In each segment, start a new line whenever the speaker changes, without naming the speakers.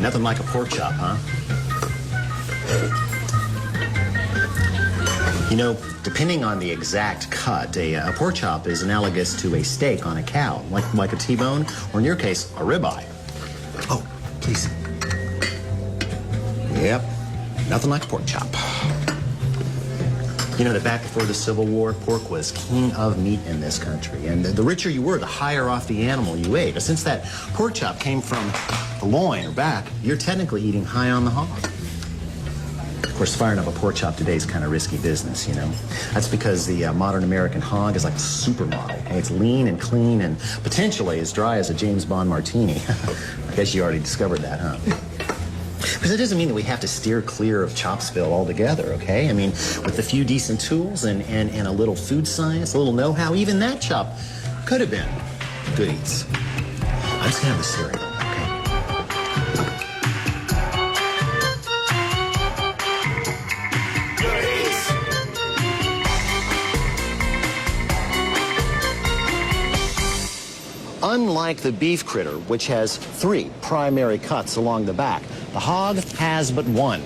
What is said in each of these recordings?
nothing like a pork chop, huh? You know, depending on the exact cut, a pork chop is analogous to a steak on a cow, like a T-bone, or in your case, a ribeye. Oh, please. Yep, nothing like a pork chop. You know that back before the Civil War, pork was king of meat in this country. And the richer you were, the higher off the animal you ate. But since that pork chop came from the loin or back, you're technically eating high on the hog. Of course, firing up a pork chop today is kind of risky business, you know. That's because the modern American hog is like a supermodel. Okay? It's lean and clean and potentially as dry as a James Bond martini. I guess you already discovered that, huh? Because it doesn't mean that we have to steer clear of Chopsville altogether, okay? I mean, with a few decent tools and a little food science, a little know-how, even that chop could have been good eats. I'm just gonna have the cereal, okay? Unlike the beef critter, which has 3 primary cuts along the back, the hog has but one,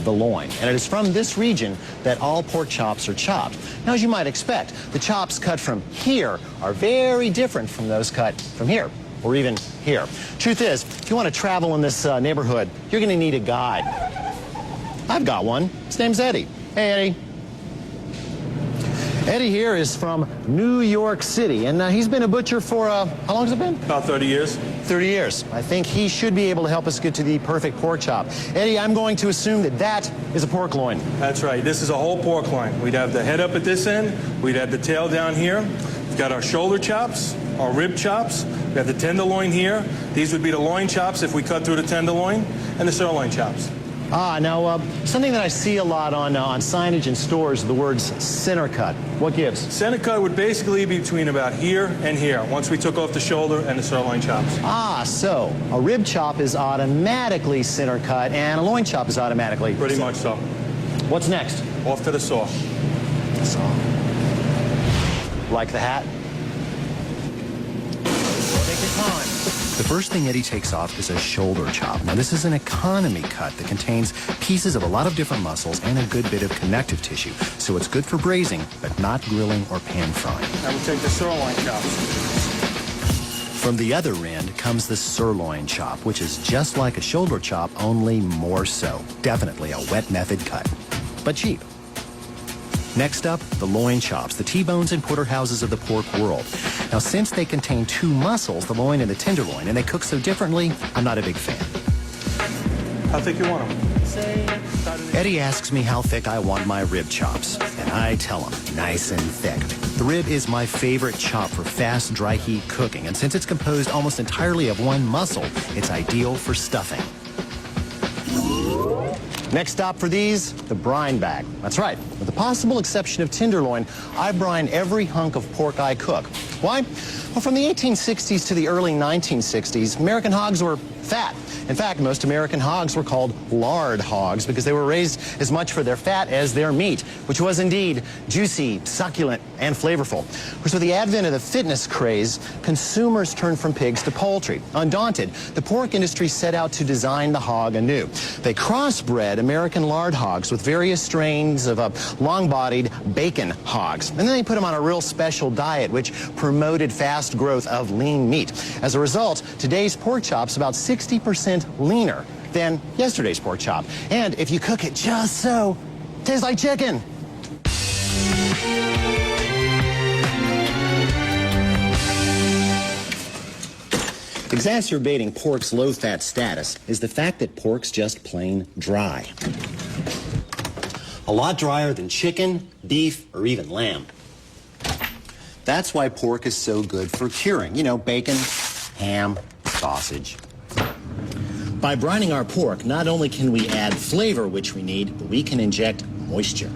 the loin. And it is from this region that all pork chops are chopped. Now, as you might expect, the chops cut from here are very different from those cut from here, or even here. Truth is, if you want to travel in this neighborhood, you're going to need a guide. I've got one. His name's Eddie. Hey, Eddie. Eddie here is from New York City, and he's been a butcher for, how long has it been?
About 30 years.
30 years. I think he should be able to help us get to the perfect pork chop. Eddie, I'm going to assume that that is a pork loin.
That's right. This is a whole pork loin. We'd have the head up at this end. We'd have the tail down here. We've got our shoulder chops, our rib chops. We have the tenderloin here. These would be the loin chops if we cut through the tenderloin, and the sirloin chops.
Now, something that I see a lot on signage in stores are the words center cut. What gives?
Center cut would basically be between about here and here, once we took off the shoulder and the sirloin chops.
So a rib chop is automatically center cut, and a loin chop is automatically...
Pretty much so.
What's next?
Off to the saw.
Saw. Like the hat? Take your time. The first thing Eddie takes off is a shoulder chop. Now, this is an economy cut that contains pieces of a lot of different muscles and a good bit of connective tissue. So it's good for braising, but not grilling or pan frying.
Now we'll take the sirloin chops.
From the other end comes the sirloin chop, which is just like a shoulder chop, only more so. Definitely a wet method cut, but cheap. Next up, the loin chops, the T-bones and porterhouses of the pork world. Now, since they contain 2 muscles, the loin and the tenderloin, and they cook so differently, I'm not a big fan.
How thick you want them?
Eddie asks me how thick I want my rib chops, and I tell him, nice and thick. The rib is my favorite chop for fast, dry heat cooking, and since it's composed almost entirely of one muscle, it's ideal for stuffing. Next stop for these, the brine bag. That's right. With the possible exception of tenderloin, I brine every hunk of pork I cook. Why? Well, from the 1860s to the early 1960s, American hogs were fat. In fact, most American hogs were called lard hogs because they were raised as much for their fat as their meat, which was indeed juicy, succulent, and flavorful. Of course, with the advent of the fitness craze, consumers turned from pigs to poultry. Undaunted, the pork industry set out to design the hog anew. They crossbred American lard hogs with various strains of long-bodied bacon hogs. And then they put them on a real special diet, which promoted fast growth of lean meat. As a result, today's pork chop's about 60% leaner than yesterday's pork chop. And if you cook it just so, it tastes like chicken. Exacerbating pork's low-fat status is the fact that pork's just plain dry. A lot drier than chicken, beef, or even lamb. That's why pork is so good for curing. You know, bacon, ham, sausage. By brining our pork, not only can we add flavor, which we need, but we can inject moisture.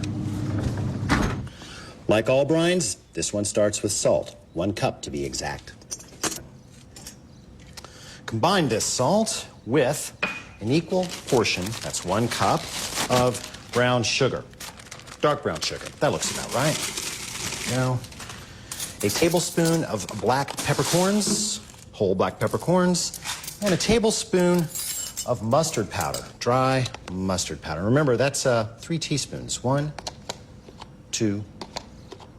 Like all brines, this one starts with salt, 1 cup to be exact. Combine this salt with an equal portion, that's 1 cup, of brown sugar. Dark brown sugar. That looks about right. Now, a tablespoon of black peppercorns, whole black peppercorns, and a tablespoon of mustard powder, dry mustard powder. Remember, that's 3 teaspoons. 1, 2,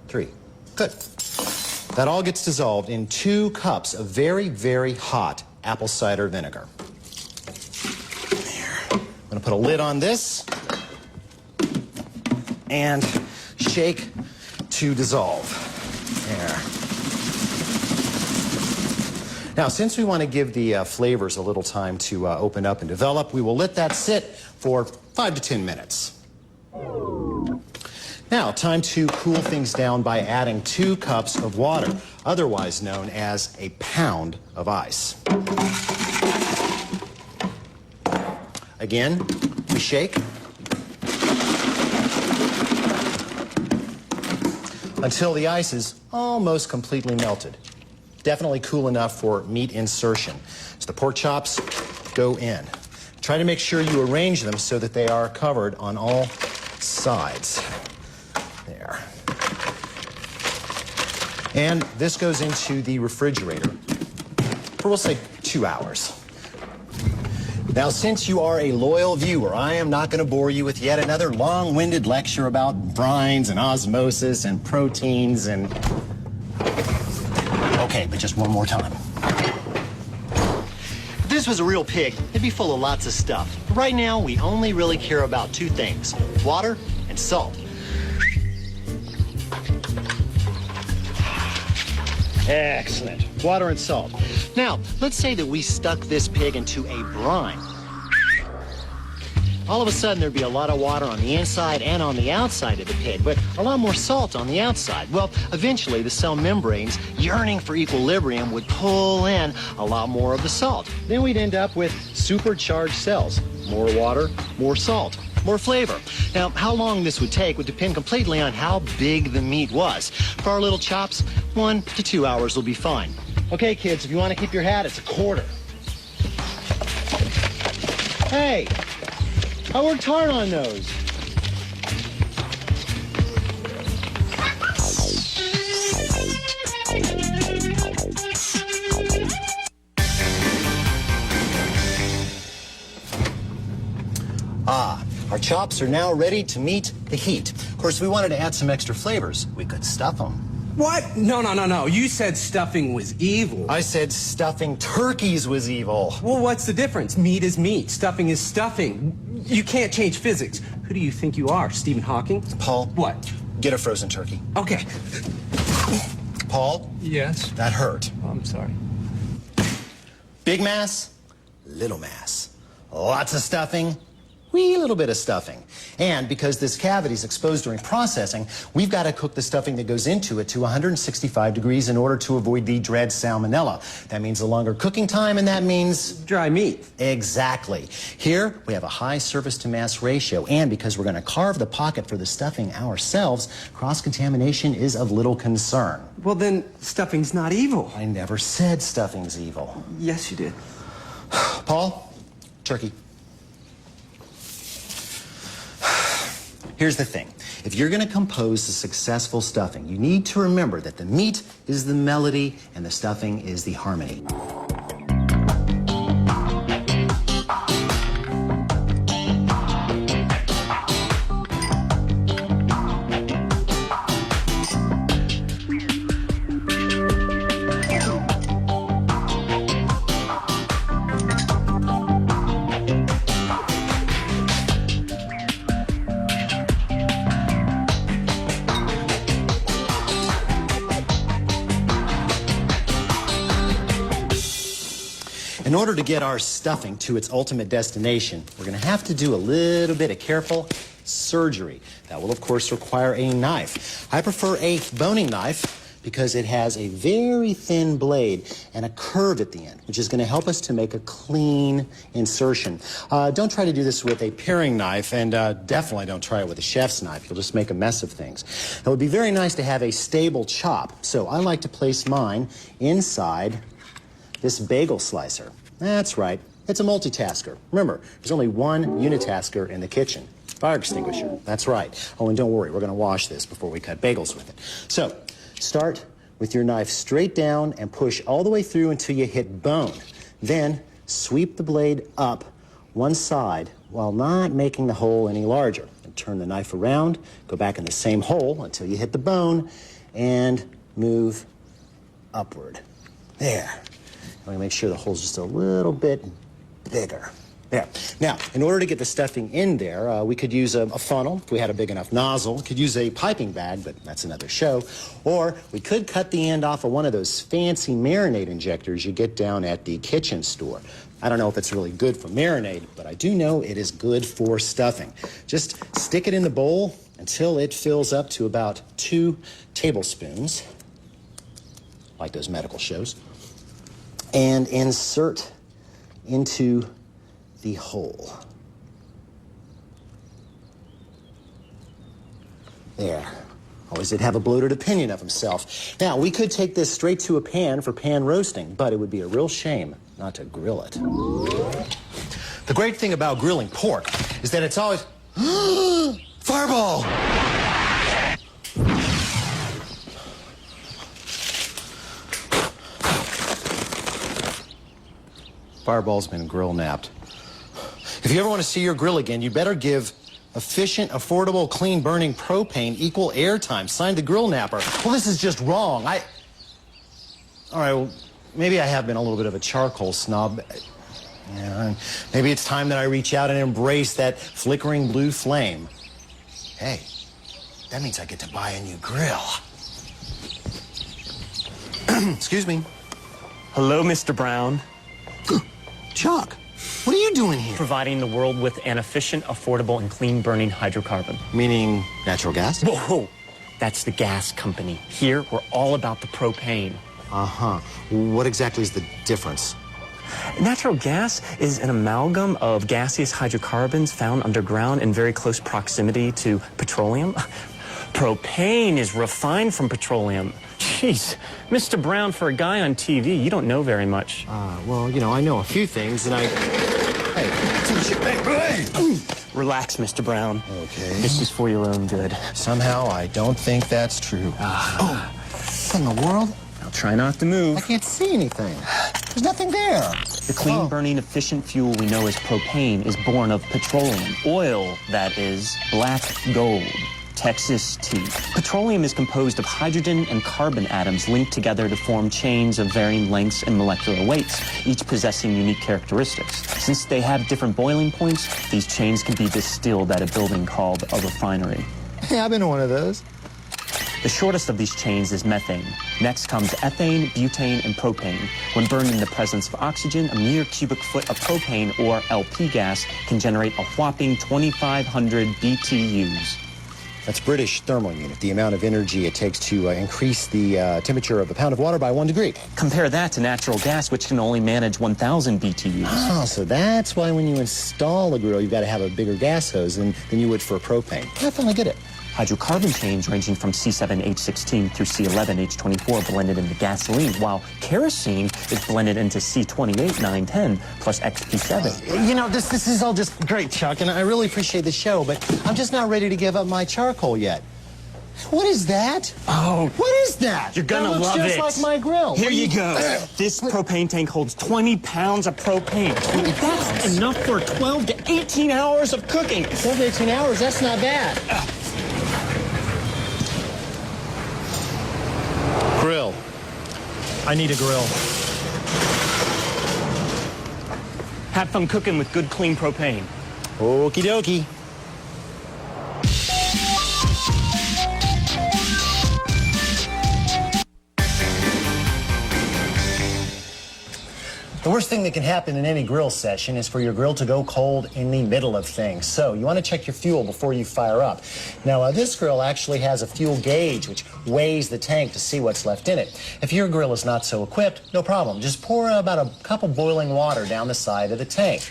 3. Good. That all gets dissolved in 2 cups of very, very hot apple cider vinegar. There. I'm going to put a lid on this and shake to dissolve. There. Now, since we want to give the flavors a little time to open up and develop, we will let that sit for 5 to 10 minutes. Now, time to cool things down by adding 2 cups of water, otherwise known as a pound of ice. Again, we shake until the ice is almost completely melted. Definitely cool enough for meat insertion. So the pork chops go in. Try to make sure you arrange them so that they are covered on all sides. There. And this goes into the refrigerator for, we'll say, 2 hours. Now, since you are a loyal viewer, I am not going to bore you with yet another long-winded lecture about brines and osmosis and proteins and... Okay, but just one more time. If this was a real pig, it'd be full of lots of stuff. But right now, we only really care about 2 things, water and salt. Excellent. Water and salt. Now, let's say that we stuck this pig into a brine. All of a sudden, there'd be a lot of water on the inside and on the outside of the pig, but a lot more salt on the outside. Well, eventually, the cell membranes, yearning for equilibrium, would pull in a lot more of the salt. Then we'd end up with supercharged cells. More water, more salt, more flavor. Now, how long this would take would depend completely on how big the meat was. For our little chops, 1 to 2 hours will be fine. Okay, kids, if you want to keep your hat, it's a quarter. Hey! I worked hard on those. Our chops are now ready to meet the heat. Of course, if we wanted to add some extra flavors, we could stuff them.
What? No. You said stuffing was evil.
I said stuffing turkeys was evil.
Well, what's the difference? Meat is meat. Stuffing is stuffing. You can't change physics. Who do you think you are, Stephen Hawking?
Paul.
What?
Get a frozen turkey.
Okay.
Paul?
Yes?
That hurt.
Oh, I'm sorry.
Big mass, little mass. Lots of stuffing, wee little bit of stuffing. And because this cavity is exposed during processing, we've got to cook the stuffing that goes into it to 165 degrees in order to avoid the dread salmonella. That means a longer cooking time, and that means...
dry meat.
Exactly. Here, we have a high surface to mass ratio, and because we're going to carve the pocket for the stuffing ourselves, cross-contamination is of little concern.
Well, then, stuffing's not evil.
I never said stuffing's evil.
Yes, you did.
Paul, turkey. Here's the thing. If you're going to compose a successful stuffing, you need to remember that the meat is the melody and the stuffing is the harmony. In order to get our stuffing to its ultimate destination, we're going to have to do a little bit of careful surgery. That will, of course, require a knife. I prefer a boning knife because it has a very thin blade and a curve at the end, which is going to help us to make a clean insertion. Don't try to do this with a paring knife, and definitely don't try it with a chef's knife. You'll just make a mess of things. It would be very nice to have a stable chop, so I like to place mine inside this bagel slicer. That's right, it's a multitasker. Remember, there's only one unitasker in the kitchen. Fire extinguisher, that's right. Oh, and don't worry, we're gonna wash this before we cut bagels with it. So, start with your knife straight down and push all the way through until you hit bone. Then, sweep the blade up one side while not making the hole any larger. And turn the knife around, go back in the same hole until you hit the bone, and move upward. There. I'm going to make sure the hole's just a little bit bigger. There. Now, in order to get the stuffing in there, we could use a funnel if we had a big enough nozzle. We could use a piping bag, but that's another show. Or we could cut the end off of one of those fancy marinade injectors you get down at the kitchen store. I don't know if it's really good for marinade, but I do know it is good for stuffing. Just stick it in the bowl until it fills up to about 2 tablespoons, like those medical shows, and insert into the hole. There. Always did have a bloated opinion of himself. Now, we could take this straight to a pan for pan roasting, but it would be a real shame not to grill it. The great thing about grilling pork is that it's always... Fireball! Fireball's been grill napped. If you ever want to see your grill again, you better give efficient, affordable, clean burning propane equal airtime. Signed the grill napper. Well, this is just wrong. All right, well, maybe I have been a little bit of a charcoal snob. Yeah, maybe it's time that I reach out and embrace that flickering blue flame. Hey, that means I get to buy a new grill. Excuse me.
Hello, Mr. Brown.
Chuck, what are you doing here?
Providing the world with an efficient, affordable, and clean-burning hydrocarbon.
Meaning natural gas?
Whoa! That's the gas company. Here, we're all about the propane.
Uh-huh. What exactly is the difference?
Natural gas is an amalgam of gaseous hydrocarbons found underground in very close proximity to petroleum. Propane is refined from petroleum. Jeez, Mr. Brown, for a guy on TV, you don't know very much.
Well, you know, I know a few things, and I... Hey!
Relax, Mr. Brown.
Okay.
This is for your own good.
Somehow, I don't think that's true. What in the world?
I'll try not to move.
I can't see anything. There's nothing there.
The clean-burning, efficient fuel we know as propane is born of petroleum. Oil, that is, black gold. Texas tea. Petroleum is composed of hydrogen and carbon atoms linked together to form chains of varying lengths and molecular weights, each possessing unique characteristics. Since they have different boiling points, these chains can be distilled at a building called a refinery.
Hey, I've been to one of those.
The shortest of these chains is methane. Next comes ethane, butane, and propane. When burned in the presence of oxygen, a mere cubic foot of propane, or LP gas, can generate a whopping 2,500 BTUs.
That's British thermal unit, the amount of energy it takes to increase the temperature of a pound of water by 1 degree.
Compare that to natural gas, which can only manage 1,000 BTUs.
Oh, so that's why when you install a grill, you've got to have a bigger gas hose than you would for a propane. I finally get it.
Hydrocarbon chains ranging from C7H16 through C11H24 blended into gasoline, while kerosene is blended into C28-910 plus XP7.
You know, this is all just great, Chuck, and I really appreciate the show, but I'm just not ready to give up my charcoal yet. What is that?
Oh.
What is that?
You're gonna
that looks
love
just
it.
like my grill.
Here you go. This propane tank holds 20 pounds of propane. That's enough for 12 to 18 hours of cooking.
12 to 18 hours, that's not bad. Grill. I need a grill.
Have fun cooking with good, clean propane.
Okie dokie. The worst thing that can happen in any grill session is for your grill to go cold in the middle of things. So you want to check your fuel before you fire up. Now, this grill actually has a fuel gauge which weighs the tank to see what's left in it. If your grill is not so equipped, no problem. Just pour about a cup of boiling water down the side of the tank.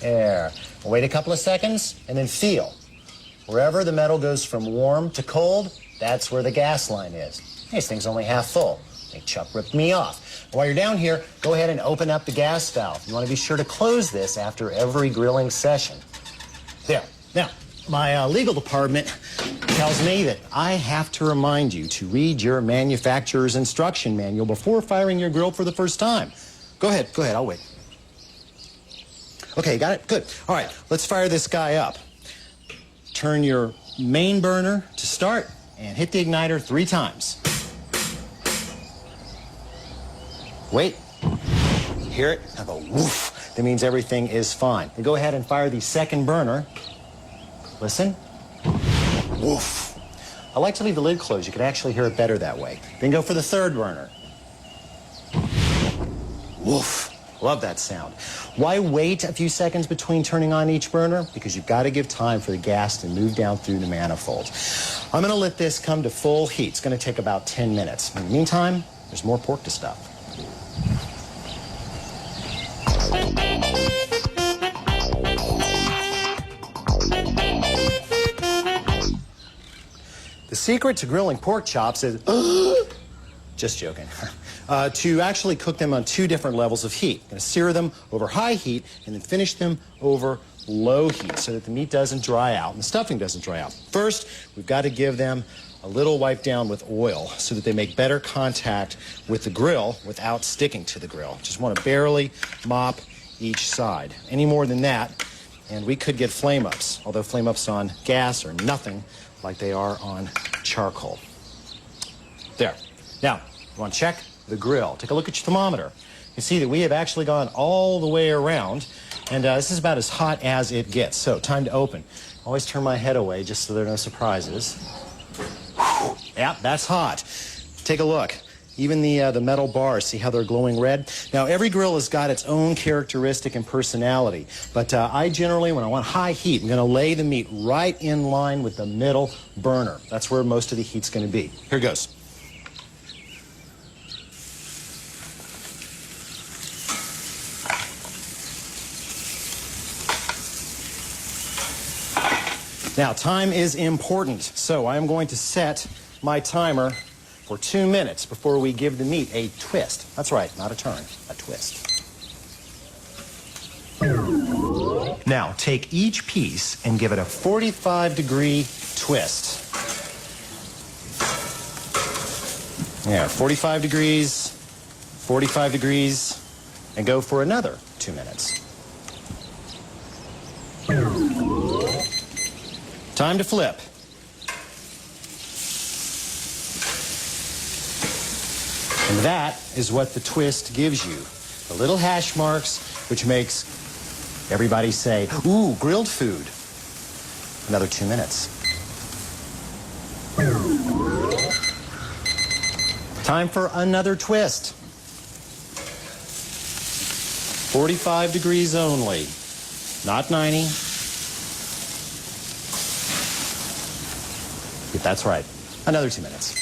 There. Wait a couple of seconds and then feel. Wherever the metal goes from warm to cold, that's where the gas line is. Hey, this thing's only half full. I think Chuck ripped me off. While you're down here, go ahead and open up the gas valve. You want to be sure to close this after every grilling session. There. Now, my legal department tells me that I have to remind you to read your manufacturer's instruction manual before firing your grill for the first time. Go ahead, I'll wait. Okay, got it? Good. All right, let's fire this guy up. Turn your main burner to start and hit the igniter 3 times. Wait. Hear it? Have a woof. That means everything is fine. Then go ahead and fire the second burner. Listen. Woof. I like to leave the lid closed. You can actually hear it better that way. Then go for the third burner. Woof. Love that sound. Why wait a few seconds between turning on each burner? Because you've got to give time for the gas to move down through the manifold. I'm going to let this come to full heat. It's going to take about 10 minutes. In the meantime, there's more pork to stuff. The secret to grilling pork chops is... Just joking. To actually cook them on 2 different levels of heat. You're going to sear them over high heat and then finish them over low heat so that the meat doesn't dry out and the stuffing doesn't dry out. First, we've got to give them a little wipe down with oil so that they make better contact with the grill without sticking to the grill. Just want to barely mop each side. Any more than that, and we could get flame ups, although flame ups on gas are nothing like they are on charcoal. There. Now, you want to check the grill. Take a look at your thermometer. You see that we have actually gone all the way around, and this is about as hot as it gets. So, time to open. Always turn my head away just so there are no surprises. Whew. Yeah, that's hot. Take a look. Even the metal bars, see how they're glowing red? Now, every grill has got its own characteristic and personality, but I generally, when I want high heat, I'm going to lay the meat right in line with the middle burner. That's where most of the heat's going to be. Here goes. Now, time is important, so I am going to set my timer for 2 minutes before we give the meat a twist. That's right, not a turn, a twist. Now, take each piece and give it a 45-degree twist. Yeah, 45 degrees, 45 degrees, and go for another 2 minutes. Time to flip. And that is what the twist gives you. The little hash marks, which makes everybody say, ooh, grilled food. Another 2 minutes. Time for another twist. 45 degrees only, not 90. That's right. Another 2 minutes.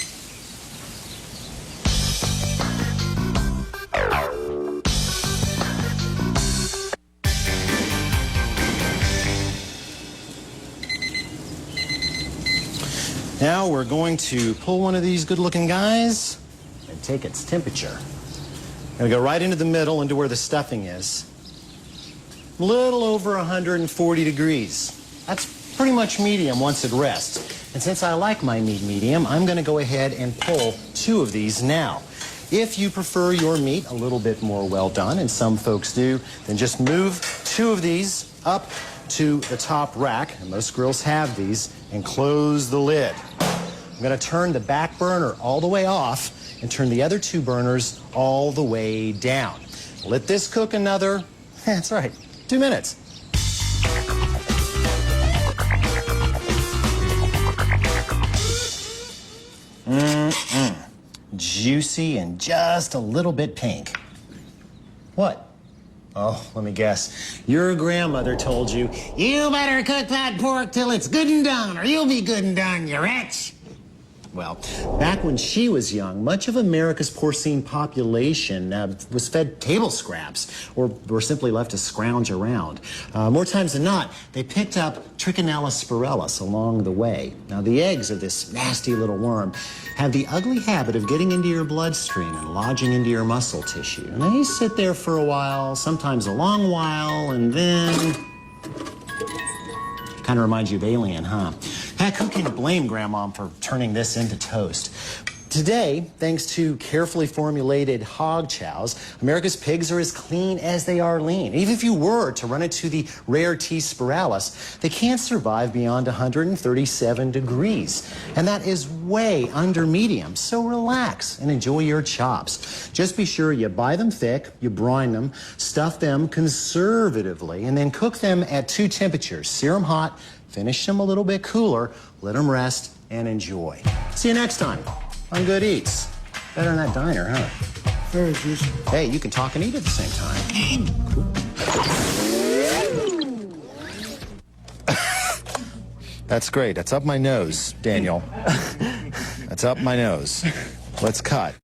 Now we're going to pull one of these good-looking guys and take its temperature. I'm going to go right into the middle, into where the stuffing is. A little over 140 degrees. That's pretty much medium once it rests. And since I like my meat medium, I'm going to go ahead and pull 2 of these now. If you prefer your meat a little bit more well done, and some folks do, then just move 2 of these up to the top rack, and most grills have these, and close the lid. I'm going to turn the back burner all the way off and turn the other 2 burners all the way down. Let this cook another, that's right, 2 minutes. Juicy and just a little bit pink. What? Oh, let me guess. Your grandmother told you, you better cook that pork till it's good and done, or you'll be good and done, you wretch. Well, back when she was young, much of America's porcine population was fed table scraps or simply left to scrounge around. More times than not, they picked up Trichinella spirillis along the way. Now, the eggs of this nasty little worm have the ugly habit of getting into your bloodstream and lodging into your muscle tissue. And they sit there for a while, sometimes a long while, and then... Kind of reminds you of Alien, huh? Heck, who can blame Grandma for turning this into toast? Today, thanks to carefully formulated hog chows, America's pigs are as clean as they are lean. Even if you were to run into the rare T. spiralis, they can't survive beyond 137 degrees. And that is way under medium. So relax and enjoy your chops. Just be sure you buy them thick, you brine them, stuff them conservatively, and then cook them at 2 temperatures. Sear them hot, finish them a little bit cooler, let them rest, and enjoy. See you next time on Good Eats. Better than that diner, huh?
Very juicy.
Hey, you can talk and eat at the same time. That's great. That's up my nose, Daniel. That's up my nose. Let's cut.